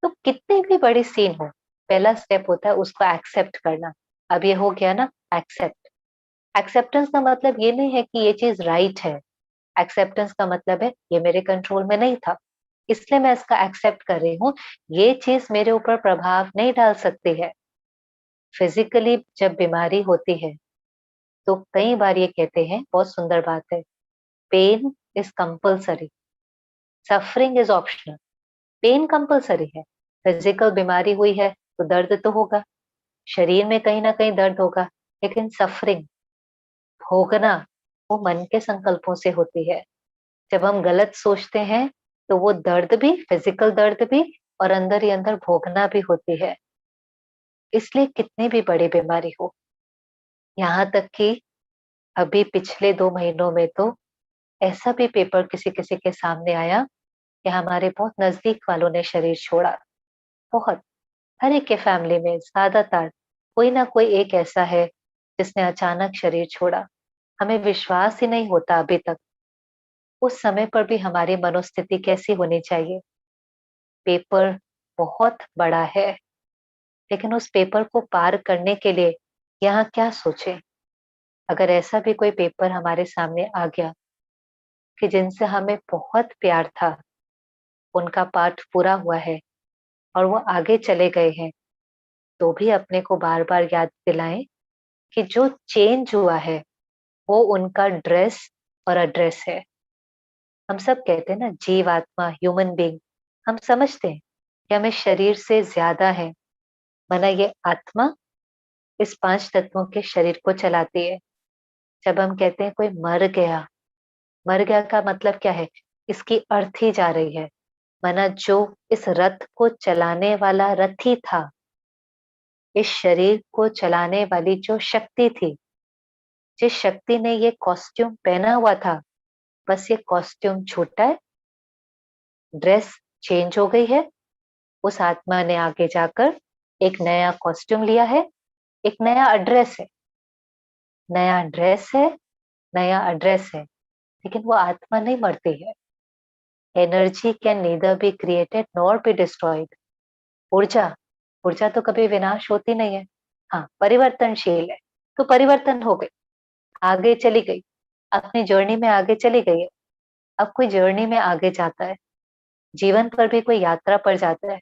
तो कितनी भी बड़ी सीन हो, पहला स्टेप होता है उसको एक्सेप्ट करना। अब ये हो गया ना, एक्सेप्ट। एक्सेप्टेंस का मतलब ये नहीं है कि ये चीज राइट है। एक्सेप्टेंस का मतलब है ये मेरे कंट्रोल में नहीं था, इसलिए मैं इसका एक्सेप्ट कर रही हूँ। ये चीज मेरे ऊपर प्रभाव नहीं डाल सकती है। फिजिकली जब बीमारी होती है तो कई बार ये कहते हैं, बहुत सुंदर बात है, pain is compulsory, suffering is optional. Pain compulsory है। फिजिकल बीमारी हुई है तो दर्द तो होगा, शरीर में कहीं ना कहीं दर्द होगा, लेकिन सफरिंग, भोगना, वो मन के संकल्पों से होती है। जब हम गलत सोचते हैं तो वो दर्द भी, फिजिकल दर्द भी, और अंदर ही अंदर भोगना भी होती है। इसलिए कितनी भी बड़ी बीमारी हो, यहाँ तक कि अभी पिछले 2 महीनों में तो ऐसा भी पेपर किसी किसी के सामने आया कि हमारे बहुत नजदीक वालों ने शरीर छोड़ा। बहुत, हर एक के फैमिली में ज्यादातर कोई ना कोई एक ऐसा है जिसने अचानक शरीर छोड़ा। हमें विश्वास ही नहीं होता अभी तक। उस समय पर भी हमारी मनोस्थिति कैसी होनी चाहिए। पेपर बहुत बड़ा है, लेकिन उस पेपर को पार करने के लिए यहाँ क्या सोचें। अगर ऐसा भी कोई पेपर हमारे सामने आ गया कि जिनसे हमें बहुत प्यार था, उनका पाठ पूरा हुआ है और वो आगे चले गए हैं, तो भी अपने को बार बार याद दिलाएं कि जो चेंज हुआ है वो उनका ड्रेस और एड्रेस है। हम सब कहते हैं ना, जीव आत्मा, ह्यूमन बीइंग, हम समझते हैं कि हमें शरीर से ज्यादा है। माना ये आत्मा इस 5 तत्वों के शरीर को चलाती है। जब हम कहते हैं कोई मर गया, मर गया का मतलब क्या है, इसकी अर्थी जा रही है। माना जो इस रथ को चलाने वाला रथी था, इस शरीर को चलाने वाली जो शक्ति थी, जिस शक्ति ने ये कॉस्ट्यूम पहना हुआ था, बस ये कॉस्ट्यूम छूटा है, ड्रेस चेंज हो गई है। उस आत्मा ने आगे जाकर एक नया कॉस्ट्यूम लिया है, एक नया एड्रेस है, नया ड्रेस है, नया एड्रेस है। लेकिन वो आत्मा नहीं मरती है। Energy can neither be created nor be destroyed. ऊर्जा, ऊर्जा तो कभी विनाश होती नहीं है। हाँ, परिवर्तनशील है। तो परिवर्तन हो गई, आगे चली गई, अपनी जर्नी में आगे चली गई है। अब कोई जर्नी में आगे जाता है, जीवन पर भी कोई यात्रा पर जाता है।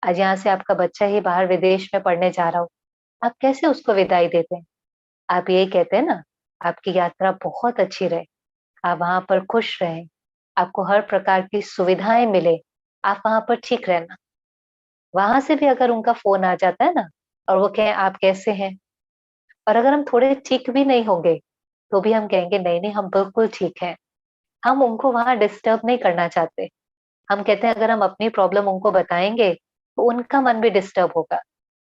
आज यहाँ से आपका बच्चा ही बाहर विदेश में पढ़ने जा रहा हो, आप कैसे उसको विदाई देते हैं? आप यही कहते हैं ना, आपकी यात्रा बहुत अच्छी रहे, आप वहां पर खुश रहें, आपको हर प्रकार की सुविधाएं मिले, आप वहां पर ठीक रहना। वहां से भी अगर उनका फोन आ जाता है ना और वो कहें आप कैसे हैं, और अगर हम थोड़े ठीक भी नहीं होंगे तो भी हम कहेंगे नहीं नहीं हम बिल्कुल ठीक हैं। हम उनको वहां डिस्टर्ब नहीं करना चाहते। हम कहते हैं अगर हम अपनी प्रॉब्लम उनको बताएंगे तो उनका मन भी डिस्टर्ब होगा।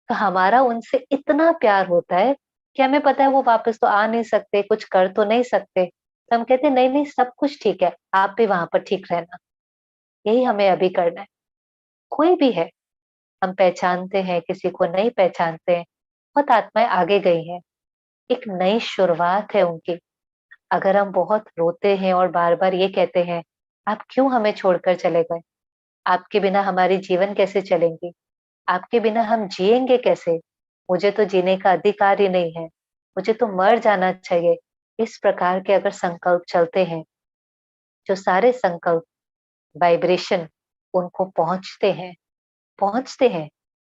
तो हमारा उनसे इतना प्यार होता है कि हमें पता है वो वापस तो आ नहीं सकते, कुछ कर तो नहीं सकते, तो हम कहते हैं नहीं नहीं सब कुछ ठीक है, आप भी वहां पर ठीक रहना। यही हमें अभी करना है। कोई भी है, हम पहचानते हैं किसी को नहीं पहचानते हैं, बहुत आत्माएं आगे गई हैं, एक नई शुरुआत है उनकी। अगर हम बहुत रोते हैं और बार बार ये कहते हैं आप क्यों हमें छोड़कर चले गए, आपके बिना हमारी जीवन कैसे चलेंगी, आपके बिना हम जिएंगे कैसे, मुझे तो जीने का अधिकार ही नहीं है, मुझे तो मर जाना चाहिए, इस प्रकार के अगर संकल्प चलते हैं, जो सारे संकल्प, वाइब्रेशन उनको पहुंचते हैं।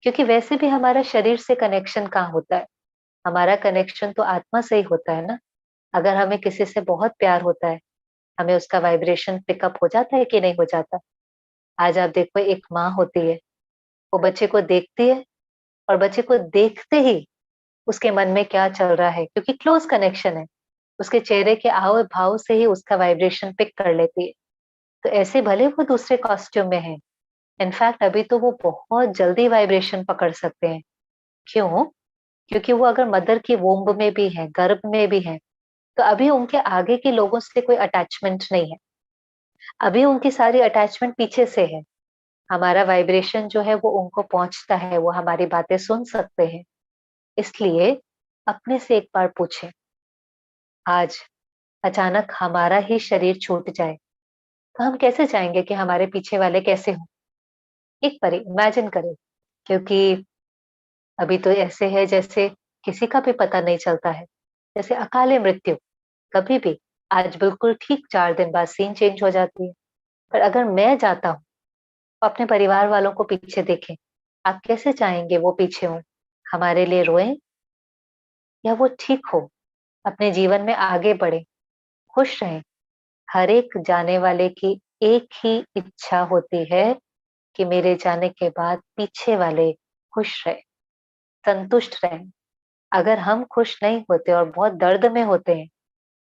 क्योंकि वैसे भी हमारा शरीर से कनेक्शन कहाँ होता है, हमारा कनेक्शन तो आत्मा से ही होता है ना। अगर हमें किसी से बहुत प्यार होता है, हमें उसका वाइब्रेशन पिकअप हो जाता है कि नहीं हो जाता। आज आप देखो, एक माँ होती है, वो बच्चे को देखती है और बच्चे को देखते ही उसके मन में क्या चल रहा है, क्योंकि क्लोज कनेक्शन है, उसके चेहरे के हाव भाव से ही उसका वाइब्रेशन पिक कर लेती है। तो ऐसे भले वो दूसरे कॉस्ट्यूम में है, इनफैक्ट अभी तो वो बहुत जल्दी वाइब्रेशन पकड़ सकते हैं। क्यों? क्योंकि वो अगर मदर की वोम्ब में भी है, गर्भ में भी है, तो अभी उनके आगे के लोगों से कोई अटैचमेंट नहीं है। अभी उनकी सारी अटैचमेंट पीछे से है। हमारा वाइब्रेशन जो है वो उनको पहुंचता है, वो हमारी बातें सुन सकते हैं। इसलिए अपने से एक बार पूछें, आज अचानक हमारा ही शरीर छूट जाए तो हम कैसे चाहेंगे कि हमारे पीछे वाले कैसे हों? एक बारी इमेजिन करें, क्योंकि अभी तो ऐसे है जैसे किसी का भी पता नहीं चलता है, जैसे अकाले मृत्यु कभी भी, आज बिल्कुल ठीक 4 दिन बाद सीन चेंज हो जाती है। पर अगर मैं जाता हूँ, तो अपने परिवार वालों को पीछे देखें, आप कैसे चाहेंगे वो पीछे हों? हमारे लिए रोएँ या वो ठीक हो, अपने जीवन में आगे बढ़ें, खुश रहें? हर एक जाने वाले की एक ही इच्छा होती है कि मेरे जाने के बाद पीछे वाले खुश रहें, संतुष्ट रहें। अगर हम खुश नहीं होते और बहुत दर्द में होते हैं,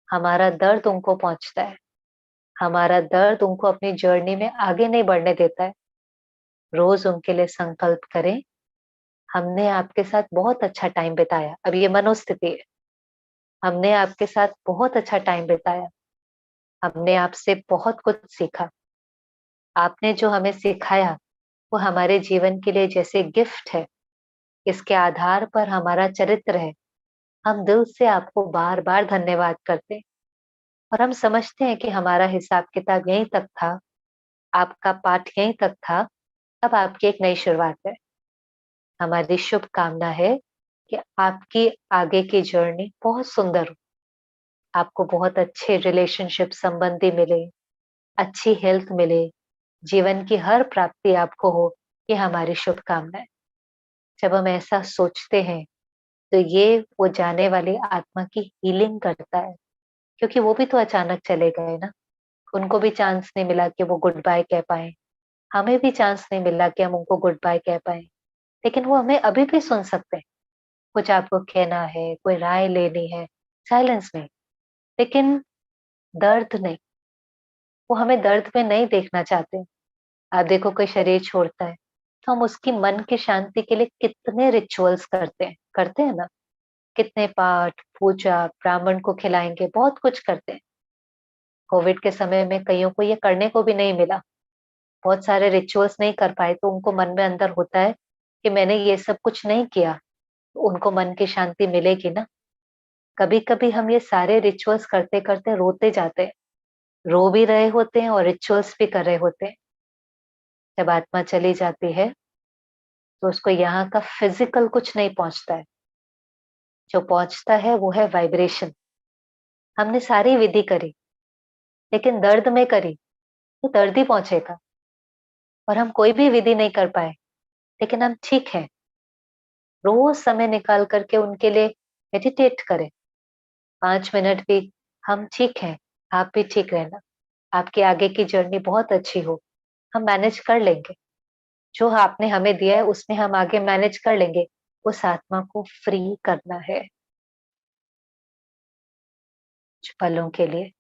हमारा दर्द उनको पहुँचता है, हमारा दर्द उनको अपनी जर्नी में आगे नहीं बढ़ने देता है। रोज़ उनके लिए संकल्प करें, हमने आपके साथ बहुत अच्छा टाइम बिताया। अब ये मनोस्थिति है, हमने आपके साथ बहुत अच्छा टाइम बिताया, हमने आपसे बहुत कुछ सीखा। आपने जो हमें सिखाया, वो हमारे जीवन के लिए जैसे गिफ्ट है, इसके आधार पर हमारा चरित्र है। हम दिल से आपको बार-बार धन्यवाद करते हैं और हम समझते हैं कि हमारा हिसाब-किताब यहीं तक था, आपका पाठ यहीं तक था, अब आपकी एक नई शुरुआत है। हमारी शुभकामना है कि आपकी आगे की जर्नी बहुत सुंदर हो, आपको बहुत अच्छे रिलेशनशिप संबंधी मिले, अच्छी हेल्थ मिले, जीवन की हर प्राप्ति आपको हो, ये हमारी शुभकामनाएँ। जब हम ऐसा सोचते हैं, तो ये वो जाने वाली आत्मा की हीलिंग करता है, क्योंकि वो भी तो अचानक चले गए ना, उनको भी चांस नहीं मिला कि वो गुड बाय कह पाएँ, हमें भी चांस नहीं मिला कि हम उनको गुड बाय कह पाएँ, लेकिन वो हमें अभी भी सुन सकते हैं। कुछ आपको कहना है, कोई राय लेनी है, साइलेंस में, लेकिन दर्द नहीं, वो हमें दर्द में नहीं देखना चाहते। आप देखो कोई शरीर छोड़ता है, तो हम उसकी मन की शांति के लिए कितने रिचुअल्स करते हैं ना? कितने पाठ, पूजा, ब्राह्मण को खिलाएँगे, बहुत कुछ करते हैं। कोविड के समय में कइयों को ये करने को भी नहीं मिला, बहुत सारे रिचुअल्स नहीं कर पाए, तो उनको मन में अंदर होता है कि मैंने ये सब कुछ नहीं किया, तो उनको मन की शांति मिलेगी ना। कभी-कभी हम ये सारे रिचुअल्स करते-करते रोते जाते हैं, रो भी रहे होते हैं और रिचुअल्स भी कर रहे होते हैं। जब आत्मा चली जाती है, तो उसको यहाँ का फिज़िकल कुछ नहीं पहुँचता है, जो पहुँचता है वो है वाइब्रेशन। हमने सारी विधि करी, लेकिन दर्द में करी, तो दर्द ही पहुँचेगा और हम कोई भी विधि नहीं कर पाए, लेकिन हम ठीक हैं। रोज़ समय निकाल कर के उनके लिए मेडिटेट करें, 5 मिनट भी। हम ठीक हैं, आप भी ठीक रहना। आपकी आगे की जर्नी बहुत अच्छी हो, हम मैनेज कर लेंगे। जो आपने हमें दिया है उसमें हम आगे मैनेज कर लेंगे। उस आत्मा को फ्री करना है कुछ पलों के लिए।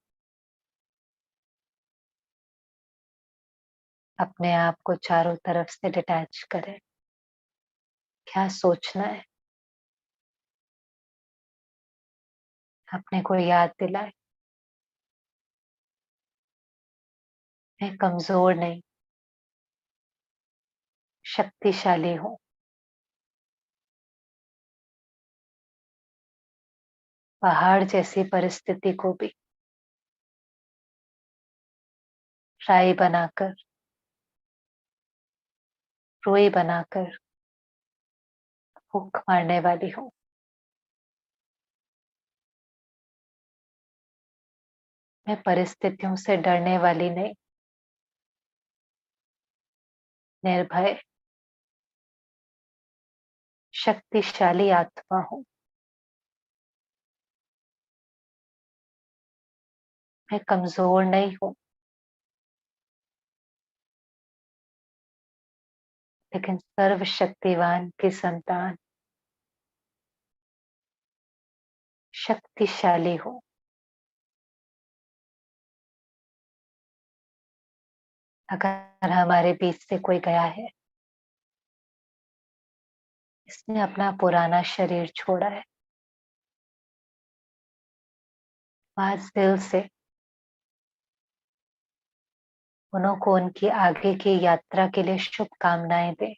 अपने आप को चारों तरफ से डिटैच करें। क्या सोचना है, अपने को याद दिलाएँ, मैं कमज़ोर नहीं, शक्तिशाली हूँ। पहाड़ जैसी परिस्थिति को भी राई बनाकर, रुई बनाकर फूँक मारने वाली हूँ। मैं परिस्थितियों से डरने वाली नहीं, निर्भय, शक्तिशाली आत्मा हूँ। मैं कमज़ोर नहीं हूँ, लेकिन सर्वशक्तिवान की संतान, शक्तिशाली हूँ। अगर हमारे बीच से कोई गया है, इसने अपना पुराना शरीर छोड़ा है, आज दिल से उनको उनकी आगे की यात्रा के लिए शुभकामनाएँ दें।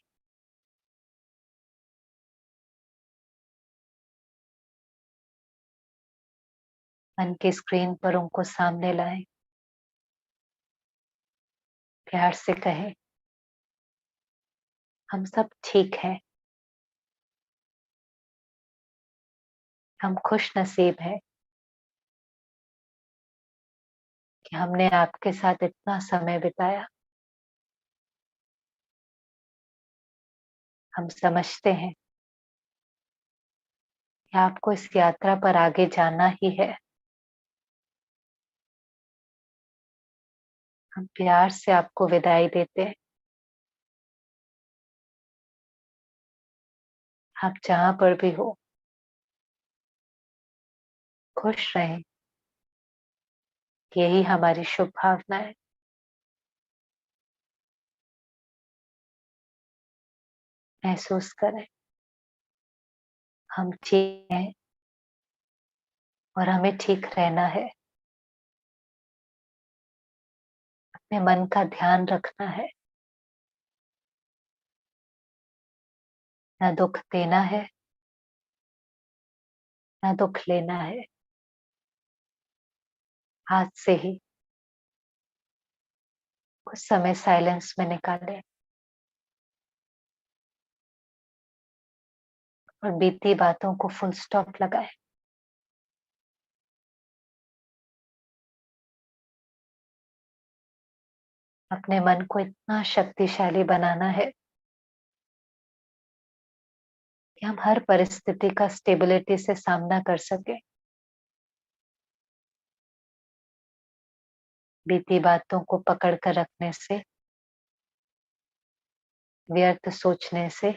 मन की स्क्रीन पर उनको सामने लाएँ, प्यार से कहें, हम सब ठीक हैं। हम खुश नसीब हैं कि हमने आपके साथ इतना समय बिताया। हम समझते हैं कि आपको इस यात्रा पर आगे जाना ही है। हम प्यार से आपको विदाई देते हैं। आप जहाँ पर भी हो, खुश रहें। यही हमारी शुभकामना है। महसूस करें हम ठीक हैं और हमें ठीक रहना है। अपने मन का ध्यान रखना है। ना दुख देना है, ना दुख लेना है। हाथ से ही कुछ समय साइलेंस में निकालें और बीती बातों को फुल स्टॉप लगाएं। अपने मन को इतना शक्तिशाली बनाना है कि हम हर परिस्थिति का स्टेबिलिटी से सामना कर सके। बीती बातों को पकड़ कर रखने से, व्यर्थ सोचने से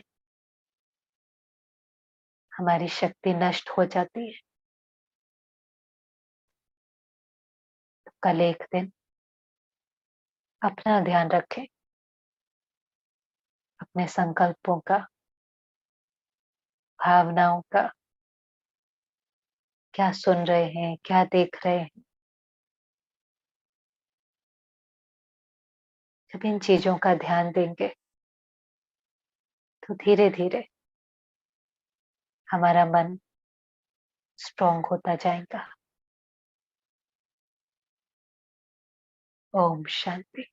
हमारी शक्ति नष्ट हो जाती है। कल एक दिन अपना ध्यान रखें, अपने संकल्पों का, भावनाओं का। क्या सुन रहे हैं, क्या देख रहे हैं। जब इन चीजों का ध्यान देंगे तो धीरे धीरे हमारा मन स्ट्रांग होता जाएगा। ओम शांति।